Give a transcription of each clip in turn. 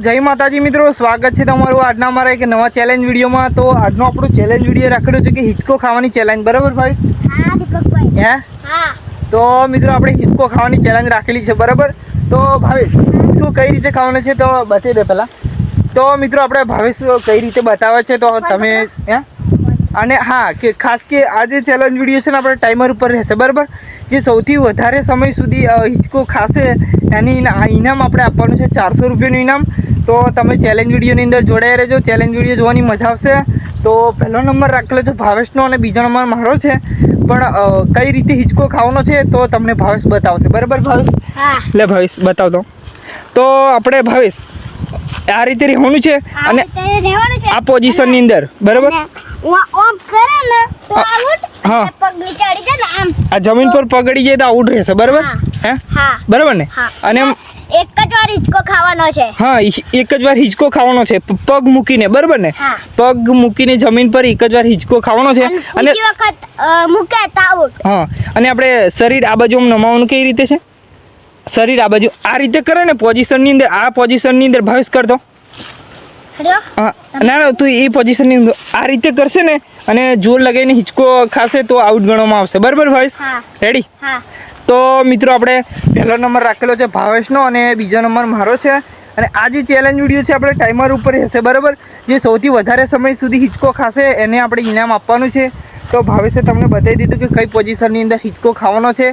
જય માતાજી મિત્રો, સ્વાગત છે તમારું આજના અમારા એક નવા ચેલેન્જ વિડીયોમાં। તો આજનો આપણો ચેલેન્જ વિડીયો રાખેલો છે કે હિંચકો ખાવાની ચેલેન્જ, બરાબર ભાઈ? હા દીપકભાઈ। હે હા। તો મિત્રો આપણે હિંચકો ખાવાની ચેલેન્જ રાખેલી છે, બરાબર? તો ભાવેશ હિંચકો કઈ રીતે ખાવાનો છે તો બતાવી દે પહેલાં। તો મિત્રો આપણે ભાવેશ કઈ રીતે બતાવે છે તો તમે હે અને હા કે ખાસ કે આ જે ચેલેન્જ વિડીયો છે ને આપણે ટાઈમર ઉપર રહેશે, બરાબર? જે સૌથી વધારે સમય સુધી હિંચકો ખાશે એની ઇનામ આપણે આપવાનું છે, 400 રૂપિયાનું ઇનામ। તો તમે ચેલેન્જ વિડીયોની અંદર જોડાઈ રહેજો, ચેલેન્જ વિડીયો જોવાની મજા આવશે। તો પહેલો નંબર રાખેલો છે ભાવેશનો અને બીજો નંબર મારો છે, પણ કઈ રીતે હિંચકો ખાવાનો છે તો તમને ભાવેશ બતાવશે, બરાબર ભાવેશ? હા। એટલે ભાવેશ બતાવ દો। તો આપણે ભાવેશ આ રીતે રહેવાનું છે અને આ પોઝિશનની અંદર, બરાબર? ઓમ કરે ને તો આઉટ, હા, પગ નીચે અડી જાય ને આમ આ જમીન પર પગડી જાય તો આઉટ રહેશે, બરાબર? હે હા, બરાબર ને? અને એક જ વાર હિંચકો ખાવાનો છે। હા, એક જ વાર હિંચકો ખાવાનો છે, પગ મૂકીને, બરાબર ને? હા। પગ મૂકીને જમીન પર એક જ વાર હિંચકો ખાવાનો છે અને બીજી વખત મૂકે તો આઉટ। હા, અને આપણે શરીર આ બાજુ નમાવાનું કઈ રીતે છે? શરીર આ બાજુ આ રીતે કરે ને પોઝિશનની અંદર, આ પોઝિશનની અંદર ભાવેશ કર દો। હા, ના તું એ પોઝિશનની અંદર આ રીતે કરશે ને અને જોર લગાવીને હિંચકો ખાશે તો આઉટ ગણવામાં આવશે, બરાબર ભાવેશ? હા। રેડી? હા। તો મિત્રો આપણે પહેલો નંબર રાખેલો છે ભાવેશનો અને બીજો નંબર મારો છે। અને આ જે ચેલેન્જ વિડીયો છે આપણે ટાઈમર ઉપર રહેશે, બરાબર? જે સૌથી વધારે સમય સુધી હિંચકો ખાશે એને આપણે ઇનામ આપવાનું છે। તો ભાવેશે તમને બતાવી દીધું કે કઈ પોઝિશનની અંદર હિંચકો ખાવાનો છે।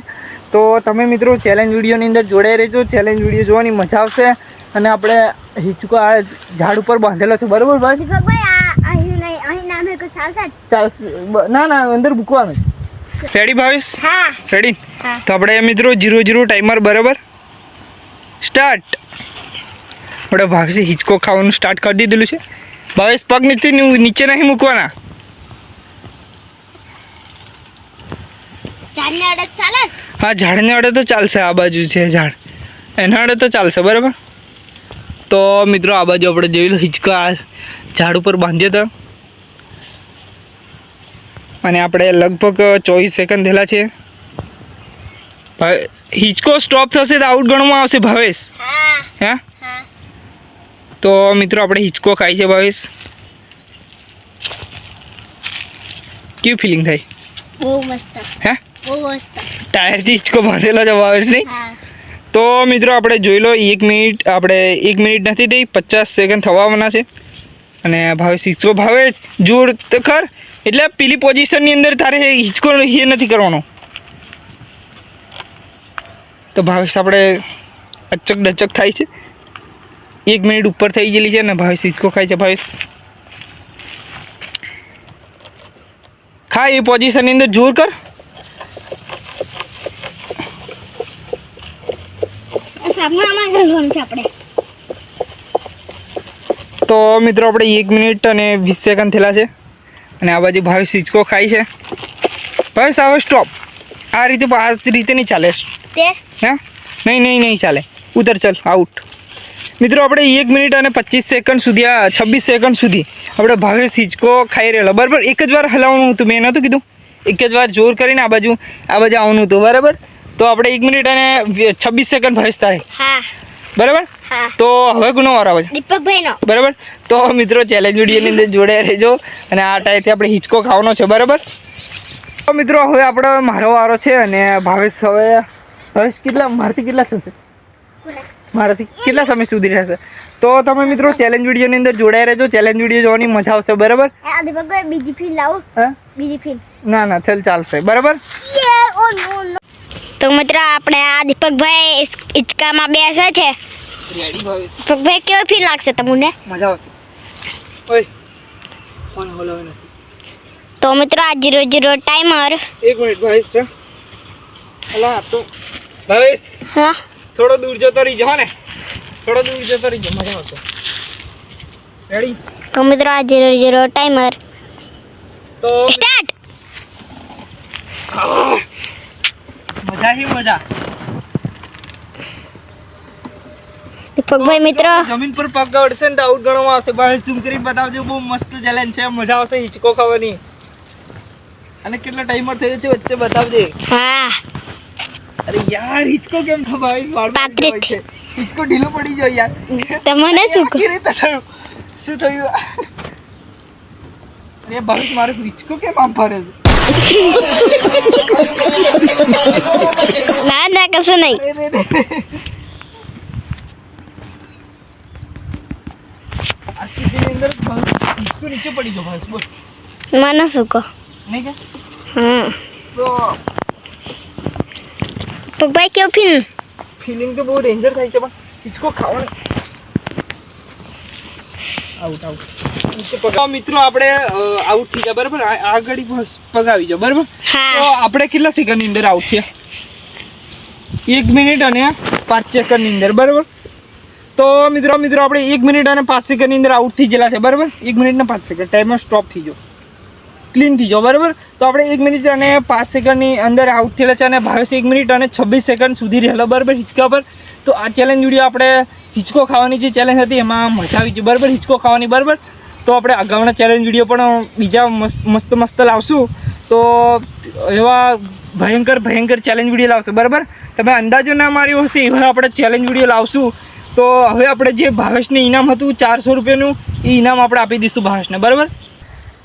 તો તમે મિત્રો ચેલેન્જ વિડીયોની અંદર જોડાઈ રહેજો, ચેલેન્જ વિડીયો જોવાની મજા આવશે। અને આપણે હિંચકો આ ઝાડ ઉપર બાંધેલો છે, બરાબર ભાઈ? દીપકભાઈ અહીં નામે કોઈ ચાલશે? ચાલશે, ના અંદર મૂકવાનું। રેડી ભાવેશ? હા। રેડી? હા। તો આપણે મિત્રો 0-0 ટાઈમર, બરાબર? સ્ટાર્ટ। આપણે ભાવેશે હિંચકો ખાવાનું સ્ટાર્ટ કરી દીધેલું છે। ભાવેશ પગ નીચે નહીં મૂકવાના। ઝાડને અડે ચાલે? હા, ઝાડને અડે તો ચાલશે, આ બાજુ છે ઝાડ, એના અડે તો ચાલશે, બરાબર? તો મિત્રો આ બાજુ આપણે જોઈ લો હિંચકો આ ઝાડ ઉપર બાંધ્યો હતો અને આપણે લગભગ 24 સેકન્ડ થયેલા છે। હિંચકો સ્ટોપ થશે તો આઉટ ગણવામાં આવશે, ભાવેશ? હા। હે હા। તો મિત્રો આપણે હિંચકો ખાઈ છે, ભાવેશ? કેવું ફિલિંગ થાય? બહુ મસ્ત। હે બહુ મસ્ત। ટાયરથી હિંચકો બાંધેલો છે, ભાવેશ નહીં? હા। તો મિત્રો આપણે જોઈ લો 1 મિનિટ, આપણે 1 મિનિટ નથી થઈ, 50 સેકન્ડ થવાના છે અને ભાવેશ હિંચકો, ભાવેશ જોર તો ખર, એટલે પેલી પોઝિશનની અંદર તારે હિંચકો એ નથી કરવાનો। તો ભાવેશ આપણે અચક ડચક થાય છે, 1 મિનિટ ઉપર થઈ ગયેલી છે ને ભાવેશ હિંચકો ખાય છે। ભાવેશ ખા, એ પોઝિશનની અંદર જોર કર। તો મિત્રો આપણે 1 મિનિટ અને 20 સેકન્ડ થયેલા છે અને આ બાજુ ભાવેશ હિંચકો ખાય છે। ભાવેશ હવે સ્ટોપ, આ રીતે નહીં ચાલે। હે નહીં ચાલે, ઉધર ચાલ, આઉટ। મિત્રો આપણે 1 મિનિટ અને 25 સેકન્ડ સુધી, 26 સેકન્ડ સુધી આપણે ભાવેશ હિંચકો ખાઈ રહેલો, બરાબર? એક જ વાર હલાવવાનું હતું, મેં નહોતું કીધું? એક જ વાર જોર કરીને આ બાજુ આવવાનું હતું, બરાબર? તો આપણે 1 મિનિટ અને 26 સેકન્ડ ભાવેશ તારે, હા, બરાબર? હા। તો હવે કોનો વાર આવે છે? દીપકભાઈનો, બરાબર? તો મિત્રો ચેલેન્જ વિડીયોની અંદર જોડાઈ રહેજો અને આ ટાઈમથી આપણે હિંચકો ખાવાનો છે, બરાબર? તો મિત્રો હવે આપણો મારો વારો છે અને ભાવેશ મારાથી કેટલા થશે? મારાથી કેટલા સમય સુધી રહેશે? તો તમે મિત્રો ચેલેન્જ વિડીયોની અંદર જોડાઈ રહેજો, ચેલેન્જ વિડીયો જોવાની મજા આવશે, બરાબર? દીપકભાઈ બીજી ફીલ લાવો? હે બીજી ફીલ? ના ચાલશે, બરાબર? તો મિત્રો આપણે આ દીપકભાઈ હિંચકામાં બેસે છે। રેડી ભાવેશ? દીપકભાઈ કેવી ફીલ લાગશે તમને? મજા આવશે। ઓય ફોન હલાવે નથી। તો મિત્રો આ 0-0 ટાઈમર। 1 મિનિટ ભાવેશ, અલા તો ભાવેશ હા, થોડો દૂર જતો રહીજો, હો ને? થોડો દૂર જતો રહીજો, મજા આવશે। રેડી? તો મિત્રો આ 0-0 ટાઈમર તો સ્ટાર્ટ। મજા। દીપકભાઈ મિત્રો જમીન પર પગ અડશે ને તો આઉટ ગણવામાં આવશે। ભાવેશ ઝૂમ કરીને બતાવજો, બહુ મસ્ત ચેલેન્જ છે, મજા આવશે હિંચકો ખાવાની। અને કેટલા ટાઈમર થયો છે વચ્ચે બતાવજે। હા, અરે યાર હિંચકો કેમ ભાવેશ વાળ પાડી છે? હિંચકો ઢીલો પડી ગયો યાર. તમને શું કહું? શું થયું? અરે ભાવેશ મારો હિંચકો કેમ આમ ફરે છે? ના ના કશું નહીં. અરે. આ સ્થિતિની અંદર હિંચકો નીચે પડી ગયો ભાવેશ, બોલ. મને શું કહો? નહીં કે? હા તો પગભાઈ કેવું ફિલિંગ તો બહુ ડેન્જર થાય છે, પણ હિંચકો ખાવાનું આઉટ. મિત્રો આપણે આઉટ થઈ ગયા બરાબર. આગળ પગ આવી જાવ બરાબર. હા. તો આપણે કેટલા સેકન્ડની અંદર આઉટ છે? 1 મિનિટ અને 5 સેકન્ડની અંદર બરાબર. તો મિત્રો આપણે 1 મિનિટ અને 5 સેકન્ડની અંદર આઉટ થઈ ગયેલા છે બરાબર. 1 મિનિટ ને 5 સેકન્ડ ટાઈમર સ્ટોપ થઈ ગયો, ક્લીન થઈ જાઓ બરાબર. તો આપણે 1 મિનિટ અને 5 સેકન્ડની અંદર આઉટ થયેલા છે અને ભાવેશ 1 મિનિટ અને 26 સેકન્ડ સુધી રહેલો બરાબર હિંચકા પર. તો આ ચેલેન્જ વિડીયો આપણે હિંચકો ખાવાની જે ચેલેન્જ હતી એમાં મજા આવી છે બરાબર, હિંચકો ખાવાની બરાબર. તો આપણે અગાઉના ચેલેન્જ વિડીયો પણ બીજા મસ્ત લાવશું. તો એવા ભયંકર ચેલેન્જ વિડીયો લાવશે બરાબર. તમે અંદાજો ના માર્યો હશે એવા આપણે ચેલેન્જ વિડીયો લાવશું. તો હવે આપણે જે ભાવેશને ઇનામ હતું 400 રૂપિયાનું એ ઇનામ આપણે આપી દઈશું ભાવેશને બરાબર.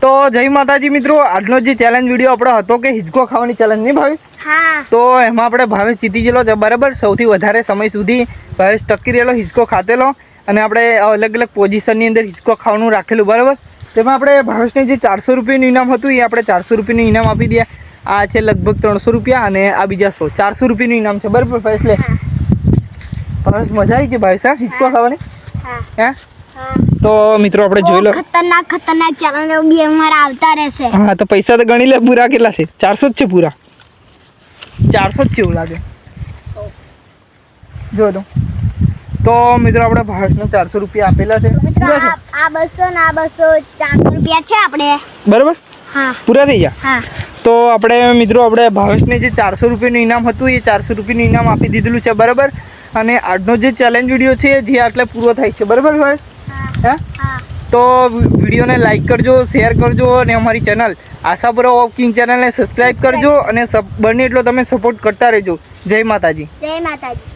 તો જય માતાજી મિત્રો, આજનો જે ચેલેન્જ વિડીયો આપણો હતો કે હિંચકો ખાવાની ચેલેન્જ નહીં ભાવેશ? હા. તો એમાં આપણે ભાવેશ જીતી ગયેલો છે બરાબર. સૌથી વધારે સમય સુધી ભાવેશ ટકી રહેલો, હિંચકો ખાતેલો અને આપણે અલગ પોઝિશનની અંદર હિંચકો ખાવાનું રાખેલું બરાબર. તેમાં આપણે ભાવેશને જે 400 રૂપિયાનું ઇનામ હતું એ આપણે 400 રૂપિયાનું ઇનામ આપી દઈએ. આ છે લગભગ 300 રૂપિયા અને આ બીજા 100, 400 રૂપિયાનું ઇનામ છે બરાબર ભાવેશ. લે ભાવેશ, મજા આવી છે ભાવેશ હા હિંચકો ખાવાની? હે? તો મિત્રો આપણે જોઈ લો. ખતરનાક ચેલેન્જ બી અમારા આવતા રહેશે. હા તો પૈસા તો ગણી લે. પૂરા કેટલા છે? 400 જ છે પૂરા. 400 જ છે એવું લાગે. જો તો મિત્રો આપણે ભાવેશને 400 રૂપિયા આપેલા છે. પૂરા છે? આ 200 ને આ 200 400 રૂપિયા છે આપણે બરાબર. હા પૂરા થઈ ગયા. હા. તો આપણે મિત્રો આપણે ભાવેશને જે 400 રૂપિયાનું ઇનામ હતું એ 400 રૂપિયાનું ઇનામ આપી દીધેલું છે બરાબર. અને આજનો જે ચેલેન્જ વિડીયો છે જે આટલે પૂરો થાય છે બરાબર ભાવેશ. હે? તો વિડીયોને લાઈક કરજો, શેર કરજો અને અમારી ચેનલ આશાપુરા ઓફ કિંગ ચેનલને સબસ્ક્રાઈબ કરજો અને બને એટલો તમે સપોર્ટ કરતા રહેજો. જય માતાજી. જય માતાજી.